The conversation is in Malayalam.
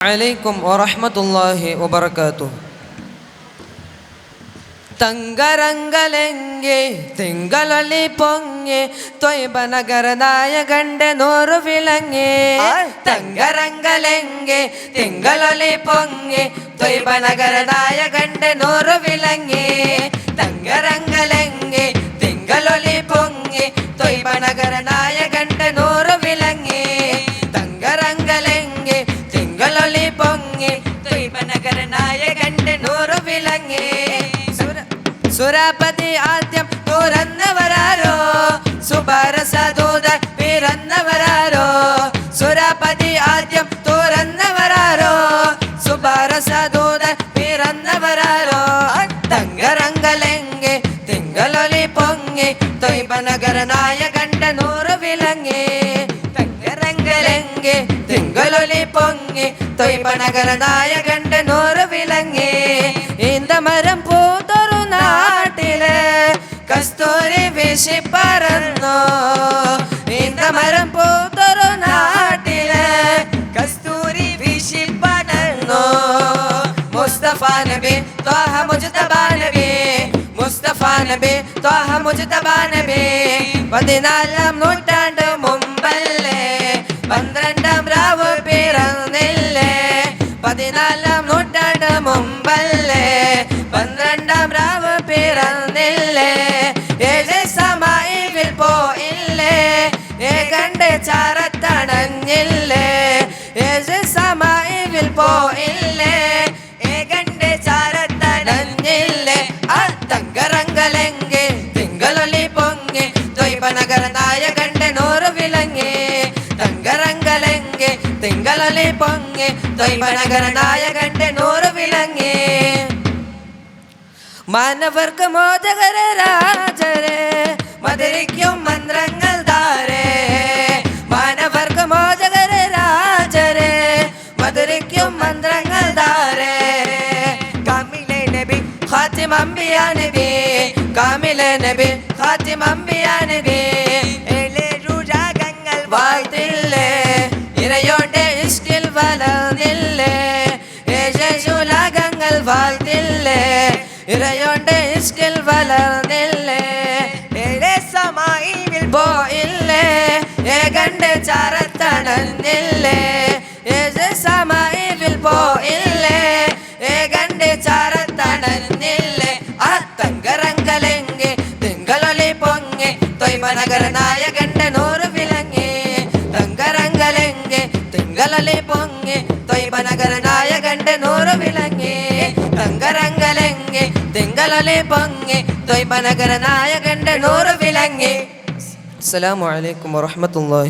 അലൈക്കും വറഹ്മത്തുള്ളാഹി വബറകാതുഹു. തങ്കരങ്കലെങ്കെ തിങ്കളൊളി പൊങ്ങെ ത്വയ്ബ നഗരനായകന്റെ നൂറ് വിളങ്ങെ. തങ്കരങ്കലെങ്കെ തിങ്കളൊളി പൊങ്ങെ ത്വയ്ബ നഗരനായകന്റെ നൂറ് വിളങ്ങെ. തങ്കരങ്കലെങ്കെ തിങ്കളൊളി പൊങ്ങെ ത്വയ്ബ നഗരനായകന്റെ നൂറ് വിളങ്ങെ. തങ്കരങ്കലെങ്കെ തിങ്കളൊളി പൊങ്ങെ ത്വയ്ബ നഗരനായകന്റെ നൂറ് വിളങ്ങെ. സുരപതി ആദ്യം തുറന്നവരാരോ, സുബരസദൂതൻ പിറന്നവരാരോ. സുരപതി ആദ്യം തുറന്നവരാരോ, സുബരസദൂതൻ പിറന്നവരാരോ. തങ്കരങ്കലെങ്കെ തിങ്കളൊളി പൊങ്ങെ ത്വയ്ബ നഗരനായകന്റെ നൂറ് വിളങ്ങെ. തങ്കരങ്കലെങ്കെ തിങ്കളൊളി പൊങ്ങെ ത്വയ്ബ നഗരനായകന്റെ നൂറ് വിളങ്ങെ. ഈന്തമരം പൂത്തൊരു നാട്ടില് കസ്തൂരി വീശി പറന്നു. ഈന്തമരം പൂത്തൊരു നാട്ടില് കസ്തൂരി വീശി പടർന്നു. മുസ്തഫ നബി ത്വാഹ മുജ്തബ നബി, മുസ്തഫ നബി ത്വാഹ മുജ്തബ നബി. 14-ാം നൂറ്റാണ്ട് മുമ്പല്ലേ 12-ാം രാവ് പിറന്നില്ലേ. 14-ാം നൂറ്റാണ്ട് മുമ്പല്ലേ 12-ാം രാവ് പിറന്നില്ലേ. ഏഴ് സമായിൽ പോയില്ലേ, ഏകണ്ടെ ചാരത്തണഞ്ഞില്ലേ. ഏഴ് സമായിൽ പോയില്ലേ, ഏകണ്ടെ ചാരത്തണഞ്ഞില്ലേ. ആ തങ്കരങ്കലെങ്കെ തിങ്കളൊളി പൊങ്ങെ ത്വയ്ബ നഗരനായകന്റെ നൂറ് വിളങ്ങെ. തങ്കരങ്കലെങ്കെ തിങ്കളൊളി പൊങ്ങെ ത്വയ്ബ നഗരനായകന്റെ നൂറ് വിളങ്ങെ. മാനവർക്ക് മോചകരെ രാജരെ മധുരിക്കും മന്ത്രങ്ങൾ താരേ. മാനവർക്ക് മോചകരെ രാജരെ മധുരിക്കും മന്ത്രങ്ങൾ താരേ. കാമിലെ നബി ഖാതിം അംബിയ നബി, കാമിലെ നബി ഖാതിം അംബിയ നബി. ഏഴേഴു രാഗങ്ങൾ വാഴ്ത്തില്ലേ, ഇരയോന്റെ ഇഷ്കിൽ വളർന്നില്ലേ. ഏഴേഴു രാഗങ്ങൾ വാഴ്ത്തില്ലേ, ഇരയോന്റെ ഇഷ്കിൽ വളർന്നില്ലേ. ഏഴ് സമായിൽ പോയില്ലേ, ഏകണ്ടെ ചാരത്തണഞ്ഞില്ലേ. ഏഴ് സമായിൽ പോയില്ലേ, ഏകണ്ടെ ചാരത്തണഞ്ഞില്ലേ. ആ തങ്കരങ്കലെങ്കെ തിങ്കളൊളി പൊങ്ങെ ത്വയ്ബ നഗരനായകന്റെ നൂറ് വിളങ്ങെ. തങ്കരങ്കലെങ്കെ തിങ്കളൊളി പൊങ്ങെ ത്വയ്ബ നഗരനായകന്റെ നൂറ് വിളങ്ങെ. തങ്കരങ്കലെങ്കെ തിങ്കളൊളി പൊങ്ങെ ത്വയ്ബ നഗരനായകന്റെ നൂറ് വിളങ്ങെ. അസ്സലാമു അലൈക്കും വറഹ്മത്തുള്ളാഹി.